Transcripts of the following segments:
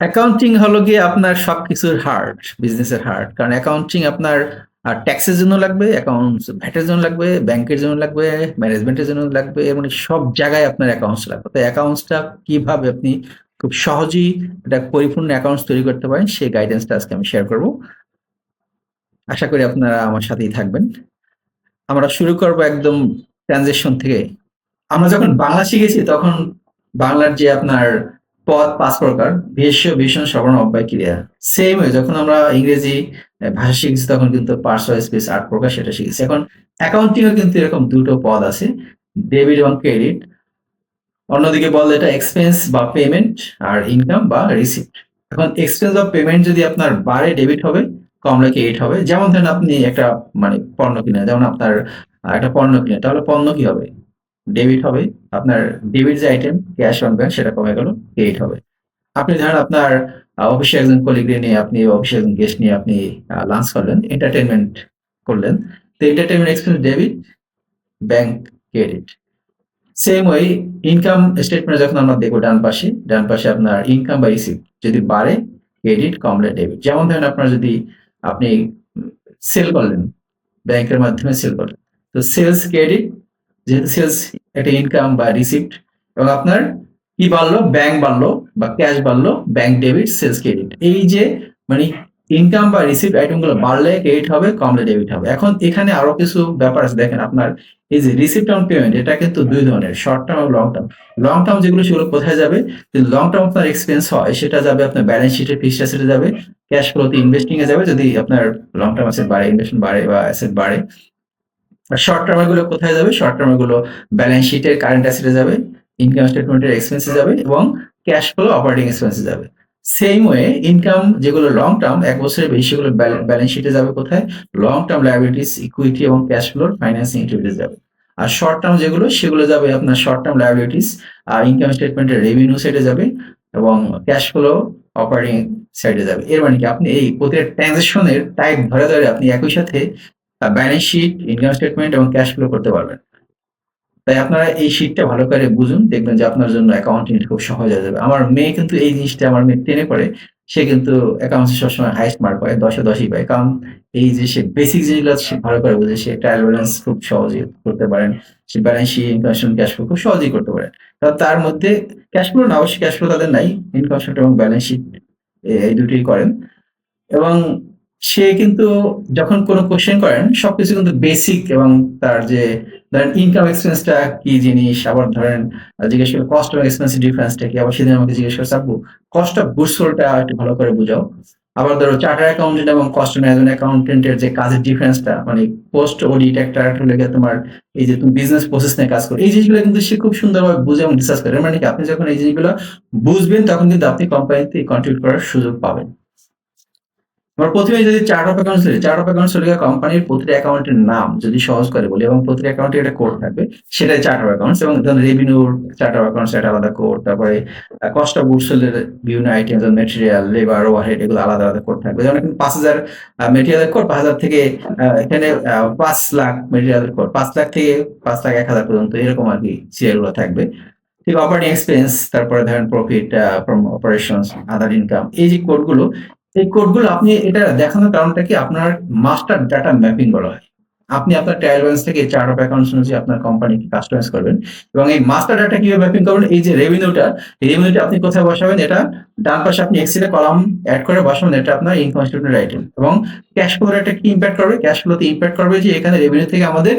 Accounting হলো গিয়ে আপনার সবকিছুর হার্ট, বিজনেসের হার্ট। কারণ অ্যাকাউন্টিং আপনার ট্যাক্সের জন্য লাগবে, অ্যাকাউন্টস ভ্যাটের জন্য লাগবে, ব্যাংকের জন্য লাগবে, ম্যানেজমেন্টের জন্য লাগবে, মানে সব জায়গায় আপনার অ্যাকাউন্টস লাগবে। তো অ্যাকাউন্টসটা কিভাবে আপনি খুব সহজেই একটা পরিপূর্ণ অ্যাকাউন্টস তৈরি করতে পারেন সেই গাইডেন্সটা আজকে আমি শেয়ার করব। আশা করি আপনারা আমার সাথেই থাকবেন। আমরা শুরু করব একদম ট্রানজিশন থেকে। আমরা যখন বাংলা শিখেছি তখন বাংলার যে আপনার পদ ৫ প্রকার: বিশেষ্য, বিশেষণ, সর্বনাম, অব্যয়, ক্রিয়া। সেম ওয়ে যখন আমরা ইংরেজি ভাষা শিখেছি তখন কিন্তু পার্টস অফ স্পিচ ৮ প্রকার সেটা শিখেছি। এখন অ্যাকাউন্টিং এও কিন্তু এরকম ২ টো পদ আছে, ডেবিট এবং ক্রেডিট। অন্যদিকে বলে এটা এক্সপেন্স বা পেমেন্ট, আর ইনকাম বা রিসিপ্ট। এখন এক্সপেন্স বা পেমেন্ট যদি আপনার বাড়ে ডেবিট হবে, কমলে ক্রেডিট হবে। যেমন ধরেন আপনি একটা মানে পণ্য কিনেন, যেমন আপনার একটা পণ্য কিনেন, তাহলে পণ্য কি হবে? ডেবিট হবে। আপনার ডেবিট যে আইটেম ক্যাশ অন ব্যাংক সেটা কমে গেল, ক্রেডিট হবে। আপনি ধরেন আপনার অফিসে একজন কলিগ নিয়ে আপনি অফিসে একজন গেস্ট নিয়ে আপনি লাঞ্চ করলেন, এন্টারটেইনমেন্ট করলেন। তো entertainment expense debit, bank credit. Same way income statement যখন আমরা দেখবো ডান পাশে আপনার ইনকাম বা রিসিপ্ট যদি বাড়ে ক্রেডিট, কমলে ডেবিট। যেমন ধরেন আপনার যদি আপনি সেল করলেন, ব্যাংকের মাধ্যমে সেল করলেন, তো সেলস ক্রেডিট, যেহেতু সেলস একটা ইনকাম বা রিসিপ্ট। এবং আপনার কি বাড়লো? ব্যাংক বাড়লো বা ক্যাশ বাড়লো, ব্যাংক ডেবিট, সেলস ক্রেডিট। এই যে মানে ইনকাম বা রিসিপ্ট আইটেমগুলো বাড়লে ক্রেডিট হবে, কমলে ডেবিট হবে। এখন এখানে আরো কিছু ব্যাপার আছে, দেখেন আপনার এই যে রিসিপ্ট অন পেমেন্ট, এটা কিন্তু দুই ধরনের, শর্ট টার্ম এবং লং টার্ম। লং টার্ম যেগুলো সেগুলো কোথায় যাবে? যদি লং টার্ম আপনার এক্সপেন্স হয় সেটা যাবে আপনার ব্যালেন্স শিটে, ফিক্সড অ্যাসেটে যাবে, ক্যাশ ফ্লোতে ইনভেস্টিং এ যাবে যদি আপনার লং টার্ম অ্যাসেট বাড়ে, ইনভেস্টমেন্ট বাড়ে বা অ্যাসেট বাড়ে। আর শর্ট টার্ম এগুলো কোথায় যাবে? শর্ট টার্ম এগুলো ব্যালেন্স শিটের কারেন্ট অ্যাসেটে যাবে, ইনকাম স্টেটমেন্টের এক্সপেন্সে যাবে এবং ক্যাশ ফ্লো অপারেটিং এক্সপেন্সে যাবে। সেম ওয়ে ইনকাম যেগুলো লং টার্ম, ১ বছরের বেশি, সেগুলো ব্যালেন্স শিটে যাবে কোথায়? লং টার্ম লায়াবিলিটিস, ইকুইটি এবং ক্যাশ ফ্লোর ফাইন্যান্সিং অ্যাক্টিভিটিস যাবে। আর শর্ট টার্ম যেগুলো সেগুলো যাবে আপনার শর্ট টার্ম লায়াবিলিটিস, আর ইনকাম স্টেটমেন্টের রেভিনিউ সাইডে যাবে এবং ক্যাশ ফ্লো অপারেটিং সাইডে যাবে। এর মানে কি আপনি এই প্রতিটা ট্রানজাকশনের টাইপ ধরে ধরে আপনি একই সাথে ব্যালেন্স শিট, ইনকাম স্টেটমেন্ট এবং ক্যাশ ফ্লো করতে পারবেন। তাই আপনারা এই শিটটা ভালো করে বুঝুন, দেখবেন যে আপনার জন্য অ্যাকাউন্টিং খুব সহজ হয়ে যাবে। আমার মেয়ে কিন্তু এই জিনিসটা, আমার মেয়ে 10 এ পড়ে, সে কিন্তু অ্যাকাউন্টসে সবসময় হাইয়েস্ট মার্ক পায়, 10 এ 10 ই পায়। কারণ এই যে সে বেসিক জিনিসগুলো সে ভালো করে বুঝে, সে ট্রায়াল ব্যালেন্স খুব সহজেই করতে পারেন। সে balance sheet, income statement, cash flow খুব সহজেই করতে পারে। কারণ তার মধ্যে ক্যাশ ফ্লো না, অবশ্যই ক্যাশ ফ্লো তাদের নাই। ইনকাম স্টেটমেন্ট এবং ব্যালেন্স শিট এই দুটোই করেন। এবং সে কিন্তু যখন কোনো কোয়েশ্চেন করেন সবকিছু কিন্তু বেসিক, এবং তার যে ধরেন ইনকাম এক্সপেন্সটা কি জিনিস, আবার ধরেন জিজ্ঞেস করে কস্ট এবং এক্সপেন্সের ডিফারেন্সটা কি, আবার সেদিন আমাকে জিজ্ঞেস করছে, আপু কস্ট অফ গুডস সোল্ডটা একটু ভালো করে বুঝাও। আবার ধরো চার্টার অ্যাকাউন্টেন্ট এবং কস্ট ম্যানেজমেন্ট অ্যাকাউন্টেন্টের যে কাজের ডিফারেন্সটা, মানে পোস্ট অডিট একটা হলে গিয়ে তোমার এই যে তুমি বিজনেস প্রসেস নিয়ে কাজ করো, এই জিনিসগুলো কিন্তু সে খুব সুন্দরভাবে বুঝে এবং ডিসকাস করে। মানে কি আপনি যখন এই জিনিসগুলো বুঝবেন তখন কিন্তু আপনি কোম্পানিতে কন্ট্রিবিউট করার সুযোগ পাবেন। আমার প্রথমে যদি চার্ট অফ অ্যাকাউন্টস ধরি, চার্ট অফ অ্যাকাউন্টস হলো কোম্পানির প্রতিটা অ্যাকাউন্টের নাম, যদি সহজ করে বলি, এবং প্রতিটা অ্যাকাউন্টে একটা কোড থাকবে, সেটাই চার্ট অফ অ্যাকাউন্টস। এবং ধরুন রেভিনিউর চার্ট অফ অ্যাকাউন্টস একটা আলাদা কোড, তারপরে কস্ট অফ গুডস সোল্ড এর বিভিন্ন আইটেম যেমন ম্যাটেরিয়াল, লেবার, ওভারহেড, এগুলো আলাদা আলাদা কোড থাকবে। যেমন এখানে ৫,০০০ মেটেরিয়ালের কোড, ৫,০০০ থেকে এখানে ৫,০০,০০০ মেটেরিয়ালের কোড, ৫,০০,০০০ থেকে ৫,০০,০০০ ১,০০০ পর্যন্ত এরকম আরকি সিরিয়াল গুলো থাকবে। ঠিক অপারেটিং এক্সপেন্স, তারপরে ধরেন profit from operations, other income, এই যে কোডগুলো, এই কোডগুলো আপনি এটা দেখানোর কারণটা কি, আপনার মাস্টার ডাটা ম্যাপিং বলা হয়। আপনি আপনার ট্রায়াল ব্যালেন্স থেকে চার্ট অফ অ্যাকাউন্টস অনুযায়ী আপনার কোম্পানিকে কাস্টমাইজ করবেন। এবং এই মাস্টার ডাটা কিভাবে ম্যাপিং করবেন? এই যে রেভিনিউটা, রেভিনিউটা আপনি কোথায় বসাবেন? এটা ডান পাশে আপনি এক্সেল এ কলাম এড করে বসাবেন, এটা আপনার ইনকাম স্টেটমেন্ট আইটেম। এবং ক্যাশ ফ্লোর একটা কি ইমপ্যাক্ট করবে? ক্যাশ ফ্লোতে ইমপ্যাক্ট করবে যে এখানে রেভিনিউ থেকে আমাদের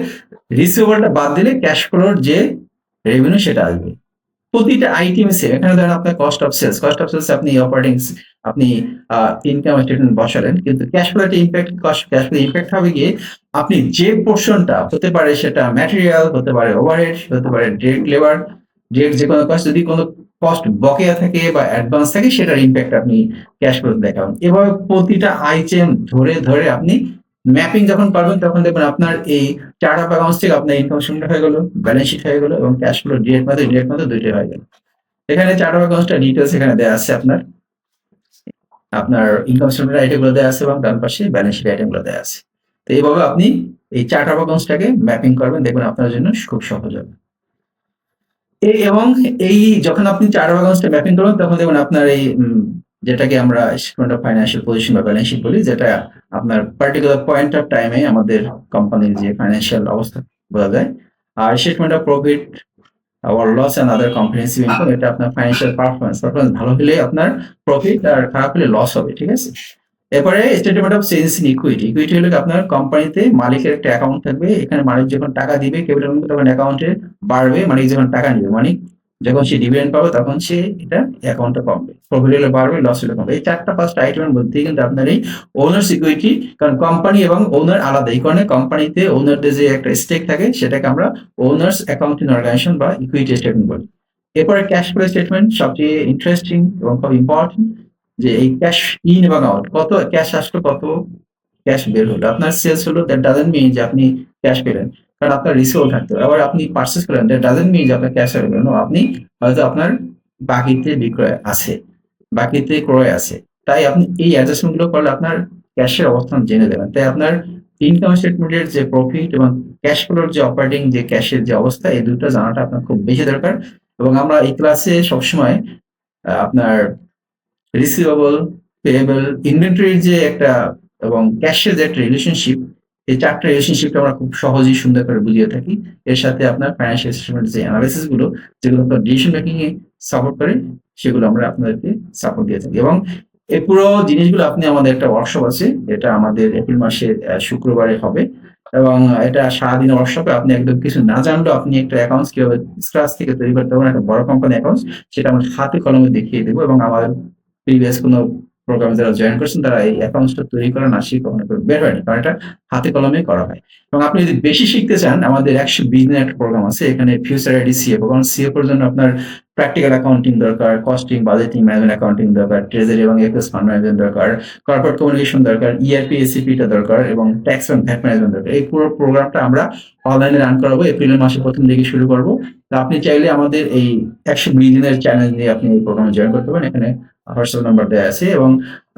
রিসিভেবলটা বাদ দিলে ক্যাশ ফ্লোর যে রেভিনিউ সেটা আসবে। প্রতিটা আইটেম সেম। এখানে ধরেন আপনার কস্ট অফ সেলস আপনি অপারেটিং, আপনি ইনকাম স্টেটমেন্ট বসালেন, কিন্তু ক্যাশ ফ্লো একটা ইমপ্যাক্ট, ক্যাশ ফ্লো ইমপ্যাক্ট হবে গিয়ে আপনি যে পোরশনটা হতে পারে, সেটা ম্যাটেরিয়াল হতে পারে, ওভারহেড হতে পারে, ডিরেক্ট লেবার, ডিরেক্ট যে কোনো কস্ট, যদি কোনো কস্ট বকেয়া থাকে বা অ্যাডভান্স থাকে সেটার ইমপ্যাক্ট আপনি ক্যাশ ফ্লোতে দেখাবেন। এভাবে প্রতিটা আইটেম ধরে ধরে আপনি ম্যাপিং যখন করবেন তখন দেখবেন আপনার এই চার্ট অফ অ্যাকাউন্টস থেকে আপনার ইনকাম স্টেটমেন্ট হয়ে গেল, ব্যালেন্স শিট হয়ে গেল এবং ক্যাশ ফ্লো ডিরেক্ট মেথড দুইটাই হয়ে গেল। এখানে চার্ট অফ অ্যাকাউন্টসটা ডিটেইলস এখানে দেয়া আছে আপনার। আপনার ইনকাম স্টেটমেন্টের আইটেমগুলো দেয়া আছে এবং ডান পাশে ব্যালেন্স শিট আইটেমগুলো দেয়া আছে। তো এইভাবে আপনি এই চার্ট অফ অ্যাকাউন্টসটাকে ম্যাপিং করবেন, দেখবেন আপনার জন্য খুব সহজ হবে। এবং এই যখন আপনি চার্ট অফ অ্যাকাউন্টসটা ম্যাপিং করবেন তখন দেখবেন আপনার এই যেটাকে আমরা স্টেটমেন্ট অফ ফাইন্যান্সিয়াল পজিশন বা ব্যালেন্স শিট বলি, যেটা আপনার পার্টিকুলার পয়েন্ট অফ টাইমে আমাদের কোম্পানির যে ফাইন্যান্সিয়াল অবস্থা বোঝা যায়। আর statement of profit or loss and other comprehensive income, এটা আপনার ফাইন্যান্সিয়াল পারফরমেন্স ভালো হলে আপনার প্রফিট, আর খারাপ হলে লস হবে, ঠিক আছে। এরপরে statement of change in equity. Equity হলো আপনার কোম্পানিতে মালিকের একটা অ্যাকাউন্ট থাকবে, এখানে মালিক যখন টাকা দিবে ক্যাপিটাল তখন অ্যাকাউন্টে বাড়বে, মালিক যখন টাকা নিবে মালিক যখন সে ডিভিডেন্ড পাবে তখন সে এটা অ্যাকাউন্টে কমবে, প্রফিট হলে বাড়বে, লস হলে কমবে। এই 4টা-5টা আইটেমের মধ্যেই কিন্তু আপনার এই ওনার্স ইকুইটি, কারণ কোম্পানি এবং ওনার আলাদা, এই কারণে কোম্পানিতে ওনারদের যে একটা স্টেক থাকে সেটাকে আমরা ওনার্স অ্যাকাউন্টিং অর্গানাইজেশন বা ইকুইটি স্টেটমেন্ট বলি। এরপরে ক্যাশ ফ্লো স্টেটমেন্ট, সবচেয়ে ইন্টারেস্টিং এবং খুব ইম্পর্টেন্ট, যে এই ক্যাশ ইন এবং আউট, কত ক্যাশ আসলো, কত ক্যাশ বের হলো। আপনার সেলস হলো, দ্যাট ডাজন্ট মিন যে আপনি ক্যাশ পেলেন, কারণ আপনার রিসিভেবল থাকতে হবে। আবার আপনি পারচেজ করলেন, দ্যাট ডাজন্ট মিন যে আপনার ক্যাশ হয়ে গেল। আপনি হয়তো আপনার বাকিতে বিক্রয় আছে, বাকিতে ক্রয় আছে। তাই আপনি এই অ্যাডজাস্টমেন্ট গুলো করলে আপনার ক্যাশের অবস্থান জেনে যাবেন। তাই আপনার ইনকাম স্টেটমেন্টের যে প্রফিট এবং ক্যাশ ফ্লোর যে অপারেটিং যে ক্যাশের যে অবস্থা, এই দুটো জানাটা আপনার খুব বেশি দরকার। এবং আমরা এই ক্লাসে সবসময় আপনার রিসিভেবল, পেয়েবল, ইনভেন্টরির যে একটা এবং ক্যাশের যে একটা রিলেশনশিপ, এই 4টা রিলেশনশিপটা আমরা খুব সহজেই সুন্দর করে বুঝিয়ে থাকি। এর সাথে আপনার ফাইন্যান্সিয়াল স্টেটমেন্ট যে অ্যানালাইসিস গুলো, যেগুলো আপনার ডিসিশন মেকিং এ সাপোর্ট করে, সেগুলো আমরা আপনাদেরকে সাপোর্ট দিয়ে থাকি। এবং এই পুরো জিনিসগুলো আপনি, আমাদের একটা ওয়ার্কশপ আছে, এটা আমাদের এপ্রিল মাসের শুক্রবারে হবে। এবং এটা সারাদিনের ওয়ার্কশপে আপনি একদম কিছু না জানলেও আপনি একটা অ্যাকাউন্টস কিভাবে স্ক্র্যাচ থেকে তৈরি করতে পারেন, একটা বড় কোম্পানি অ্যাকাউন্টস, সেটা আমরা হাতে কলমে দেখিয়ে দেবো। এবং আমাদের প্রিভিয়াস কোনো প্রোগ্রামে যারা জয়েন করছেন তারা এই অ্যাকাউন্টসটা তৈরি করা না শিখে কখনো বের হয়নি, কারণ এটা হাতে কলমে করা হয়। এবং আপনি যদি বেশি শিখতে চান, আমাদের 120 দিনের একটা প্রোগ্রাম আছে, এখানে ফিউচার আইডি সিএফও, কারণ সিএফওর জন্য আপনার প্র্যাকটিক্যাল অ্যাকাউন্টিং দরকার, কস্টিং, বাজেটিং, ম্যানেজমেন্ট অ্যাকাউন্টিং দরকার, ট্রেজারি এবং এফএস ফান্ড ম্যানেজমেন্ট দরকার, কর্পোরেট কমিউনিকেশন দরকার, ইআরপি এসিপিটা দরকার, এবং ট্যাক্স এবং ভ্যাট ম্যানেজমেন্ট দরকার। এই পুরো প্রোগ্রামটা আমরা অনলাইনে রান করাবো, এপ্রিলের মাসে প্রথম দিকে শুরু করবো। তো আপনি চাইলে আমাদের এই 120 দিনের চ্যানেল দিয়ে আপনি এই প্রোগ্রামে জয়েন করতে পারেন, এখানে হোয়াটসঅ্যাপ নাম্বার দেওয়া আছে। এবং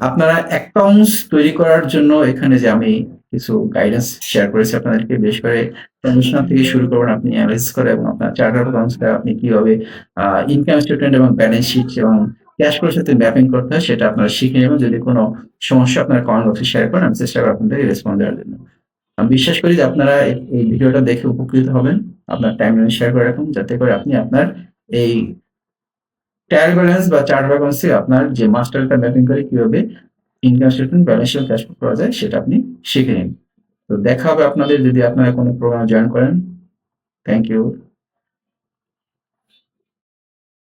আপনারা অ্যাকাউন্টস তৈরি করার জন্য এখানে যে আমি কিছু গাইডেন্স শেয়ার করেছি আপনাদেরকে, বিশেষ করে ট্রানজিশনাল থেকে শুরু করবেন আপনি অ্যানালাইসিস করে, এবং আপনার চার্টার অ্যাকাউন্টসটা আপনি কিভাবে ইনকাম স্টেটমেন্ট এবং ব্যালেন্স শিট এবং ক্যাশ ফ্লোর সাথে ম্যাপিং করতে হয় সেটা আপনারা শিখে নেবেন। যদি কোনো সমস্যা আপনারা কমেন্ট বক্সে শেয়ার করেন, আমি চেষ্টা করব আপনাদের রেসপন্স দেওয়ার জন্য। আমি বিশ্বাস করি যে আপনারা এই ভিডিওটা দেখে উপকৃত হবেন। আপনার টাইমলাইন শেয়ার করে রাখুন, যাতে করে আপনি আপনার এই ট্রায়াল ব্যালেন্স বা চার্ট অ্যাকাউন্টসে আপনার যে মাস্টারটা ম্যাপিং করে কিভাবে income statement, balance sheet, cash flow করা যায় সেটা আপনি শিখে নিন। তো দেখা হবে আপনাদের যদি আপনারা কোনো প্রোগ্রামে জয়েন করেন। Thank you.